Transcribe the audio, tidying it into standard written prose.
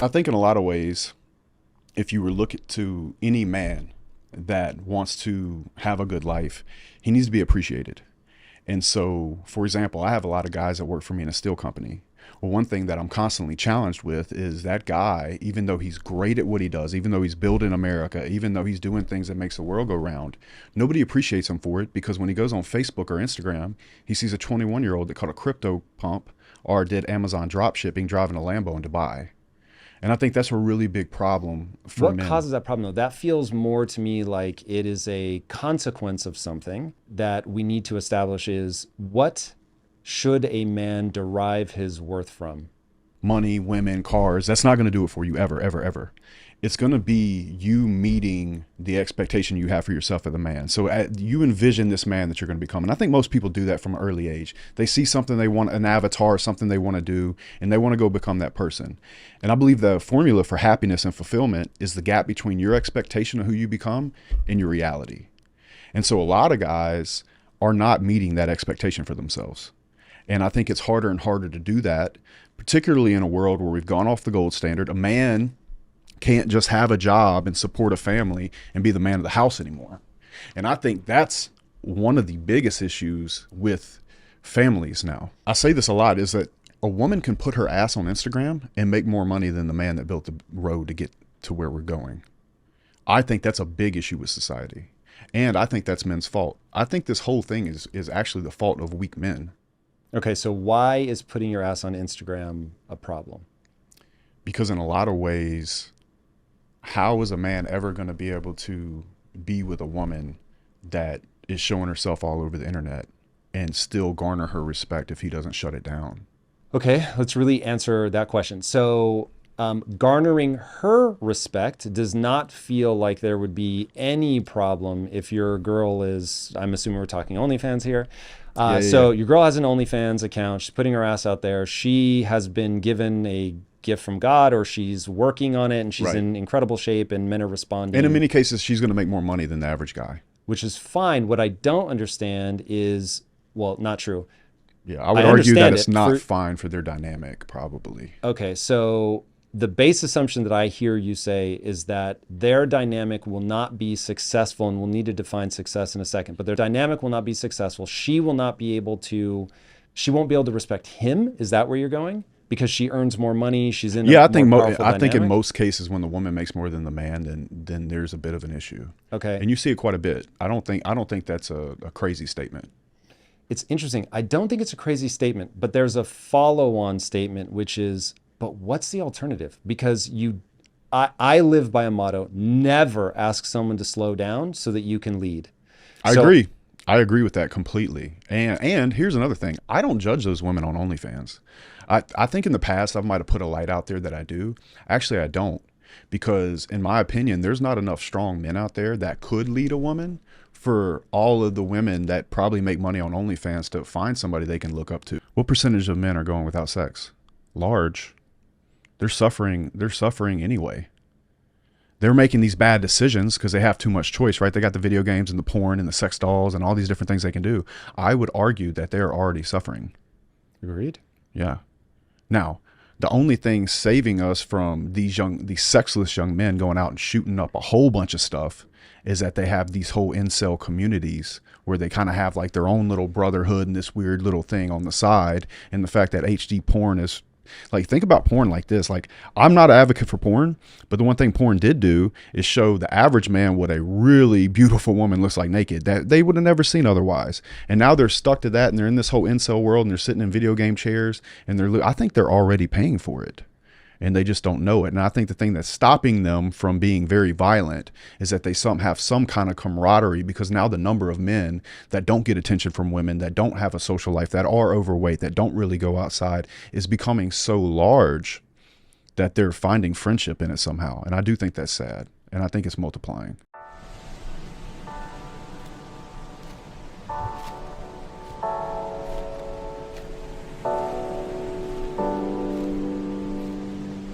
I think in a lot of ways, if you were looking to any man that wants to have a good life, he needs to be appreciated. And so, for example, I have a lot of guys that work for me in a steel company. Well, one thing that I'm constantly challenged with is that guy, even though he's great at what he does, even though he's building America, even though he's doing things that makes the world go round, nobody appreciates him for it, because when he goes on Facebook or Instagram, he sees a 21-year-old that caught a crypto pump or did Amazon drop shipping driving a Lambo in Dubai. And I think that's a really big problem for What men. causes that problem though? That feels more to me like it is a consequence of something that we need to establish is what should a man derive his worth from? Money, women, cars, that's not going to do it for you ever, ever, ever. It's going to be you meeting the expectation you have for yourself as a man. So you envision this man that you're going to become. And I think most people do that from an early age. They see something they want, an avatar, something they want to do, and they want to go become that person. And I believe the formula for happiness and fulfillment is the gap between your expectation of who you become and your reality. And so a lot of guys are not meeting that expectation for themselves. And I think it's harder and harder to do that, particularly in a world where we've gone off the gold standard. A man can't just have a job and support a family and be the man of the house anymore. And I think that's one of the biggest issues with families now. I say this a lot, is that a woman can put her ass on Instagram and make more money than the man that built the road to get to where we're going. I think that's a big issue with society. And I think that's men's fault. I think this whole thing is actually the fault of weak men. Okay, so why is putting your ass on Instagram a problem? Because in a lot of ways, how is a man ever going to be able to be with a woman that is showing herself all over the internet and still garner her respect if he doesn't shut it down? Okay, let's really answer that question. So garnering her respect does not feel like there would be any problem if your girl is, I'm assuming we're talking OnlyFans here. So your girl has an OnlyFans account. She's putting her ass out there. She has been given a gift from God, or she's working on it, and she's in incredible shape, and men are responding. And in many cases, she's going to make more money than the average guy. Which is fine. What I don't understand is, well, not true. Yeah, I would argue that it's not fine for their dynamic, probably. Okay, so the base assumption that I hear you say is that their dynamic will not be successful, and we'll need to define success in a second, but their dynamic will not be successful. She won't be able to respect him. Is that where you're going? Because she earns more money, she's in I think in most cases when the woman makes more than the man, then there's a bit of an issue. Okay. And you see it quite a bit. I don't think that's a crazy statement. It's interesting. I don't think it's a crazy statement, but there's a follow-on statement, which is, but what's the alternative? Because I live by a motto: never ask someone to slow down so that you can lead. I agree. I agree with that completely. And here's another thing. I don't judge those women on OnlyFans. I think in the past I might have put a light out there that I do. Actually, I don't. Because in my opinion, there's not enough strong men out there that could lead a woman for all of the women that probably make money on OnlyFans to find somebody they can look up to. What percentage of men are going without sex? Large. They're suffering anyway. They're making these bad decisions because they have too much choice, right? They got the video games and the porn and the sex dolls and all these different things they can do. I would argue that they're already suffering. Agreed? Yeah. Now, the only thing saving us from these sexless young men going out and shooting up a whole bunch of stuff is that they have these whole incel communities where they kind of have like their own little brotherhood and this weird little thing on the side. And the fact that HD porn is, like, think about porn like this. Like, I'm not an advocate for porn, but the one thing porn did do is show the average man what a really beautiful woman looks like naked that they would have never seen otherwise. And now they're stuck to that, and they're in this whole incel world, and they're sitting in video game chairs, and I think they're already paying for it, and they just don't know it. And I think the thing that's stopping them from being very violent is that they have some kind of camaraderie, because now the number of men that don't get attention from women, that don't have a social life, that are overweight, that don't really go outside, is becoming so large that they're finding friendship in it somehow. And I do think that's sad. And I think it's multiplying.